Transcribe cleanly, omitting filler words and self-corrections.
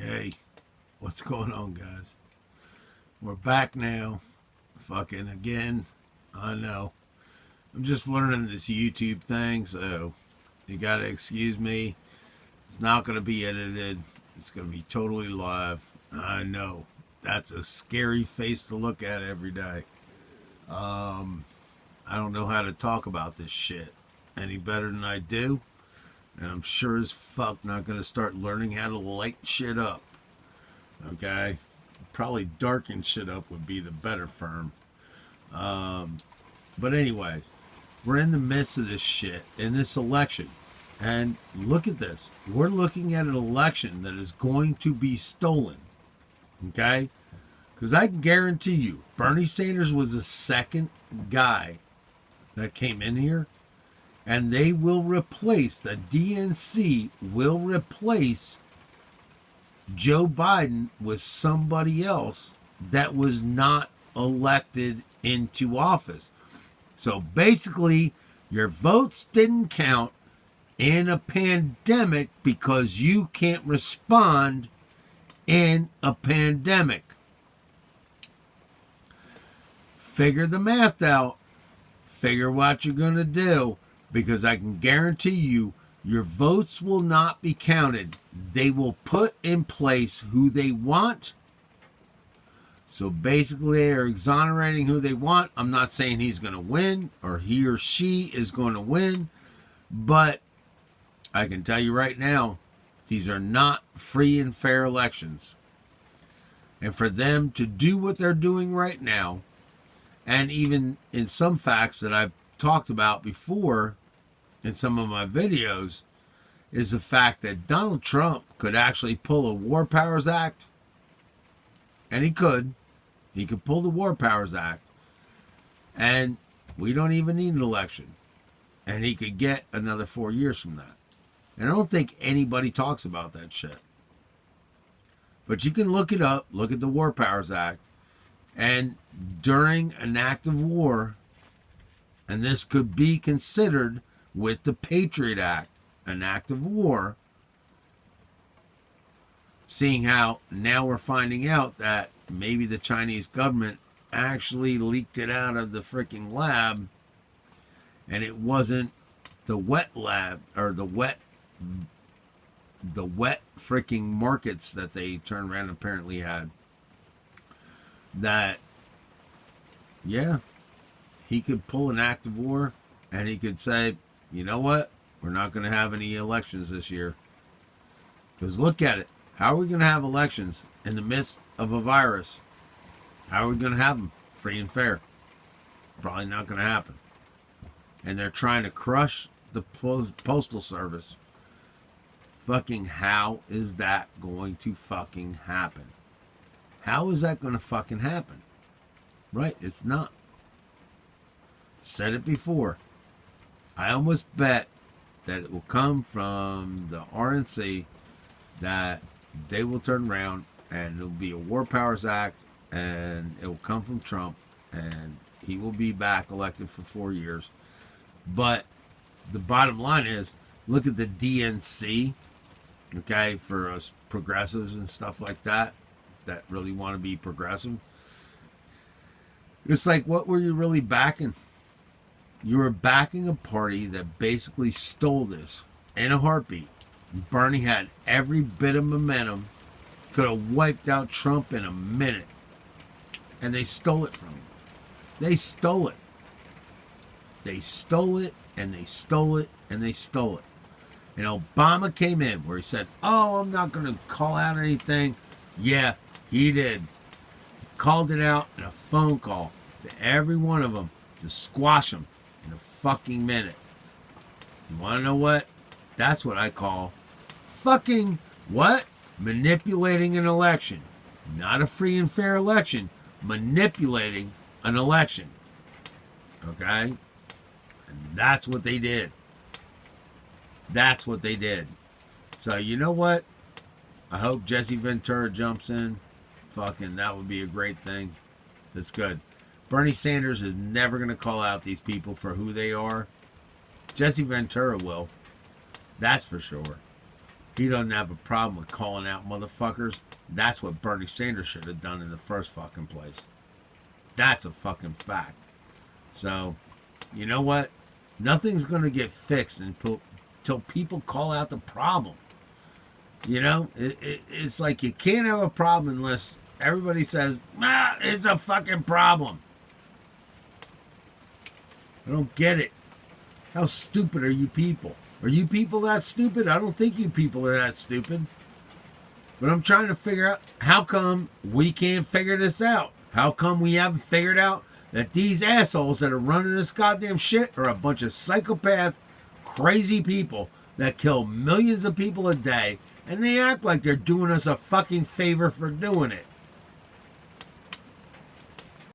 Hey, what's going on, guys? We're back now. Fucking again. I know. I'm just learning this YouTube thing, so you gotta excuse me. It's not gonna be edited, it's gonna be totally live. I know. That's a scary face to look at every day. I don't know how to talk about this shit any better than I do, and I'm sure as fuck not gonna start learning how to light shit up. Okay? Probably darken shit up would be the better firm. But anyways, we're in the midst of this shit in this election. And look at this. We're looking at an election that is going to be stolen. Okay? Because I can guarantee you, Bernie Sanders was the second guy that came in here. And they will replace, the DNC will replace Joe Biden with somebody else that was not elected into office. So basically, your votes didn't count in a pandemic because you can't respond in a pandemic. Figure the math out. Figure what you're going to do, because I can guarantee you your votes will not be counted. They will put in place who they want. So basically, they're exonerating who they want. I'm not saying he's going to win or he or she is going to win, but I can tell you right now, these are not free and fair elections. And for them to do what they're doing right now, and even in some facts that I've talked about before in some of my videos, is the fact that Donald Trump could actually pull a War Powers Act. And he could. He could pull the War Powers Act. And we don't even need an election. And he could get another 4 years from that. And I don't think anybody talks about that shit. But you can look it up. Look at the War Powers Act. And during an act of war, and this could be considered with the Patriot Act, an act of war, seeing how now we're finding out that maybe the Chinese government actually leaked it out of the freaking lab, and it wasn't the wet lab or the wet freaking markets that they turned around and apparently had. That, yeah, he could pull an act of war and he could say, you know what? We're not going to have any elections this year. Because look at it. How are we going to have elections in the midst of a virus? How are we going to have them free and fair? Probably not going to happen. And they're trying to crush the postal service. Fucking how is that going to fucking happen? How is that going to fucking happen? Right? It's not. Said it before. I almost bet that it will come from the RNC, that they will turn around and it'll be a War Powers Act, and it will come from Trump, and he will be back elected for 4 years. But the bottom line is, look at the DNC, okay, for us progressives and stuff like that really want to be progressive. It's like, what were you really backing? You were backing a party that basically stole this in a heartbeat. Bernie had every bit of momentum, could have wiped out Trump in a minute, and they stole it from him. They stole it. They stole it, and they stole it, and they stole it. And Obama came in where he said, oh, I'm not going to call out anything. Yeah, he did. He called it out in a phone call to every one of them to squash them in a fucking minute. You want to know what? That's what I call fucking what? Manipulating an election. Not a free and fair election. Manipulating an election. Okay? And that's what they did. That's what they did. So you know what? I hope Jesse Ventura jumps in. Fucking, that would be a great thing. That's good. Bernie Sanders is never going to call out these people for who they are. Jesse Ventura will. That's for sure. He doesn't have a problem with calling out motherfuckers. That's what Bernie Sanders should have done in the first fucking place. That's a fucking fact. So, you know what? Nothing's going to get fixed until people call out the problem. You know? It's like you can't have a problem unless everybody says, it's a fucking problem. I don't get it. How stupid are you people? Are you people that stupid? I don't think you people are that stupid. But I'm trying to figure out how come we can't figure this out? How come we haven't figured out that these assholes that are running this goddamn shit are a bunch of psychopath, crazy people that kill millions of people a day, and they act like they're doing us a fucking favor for doing it.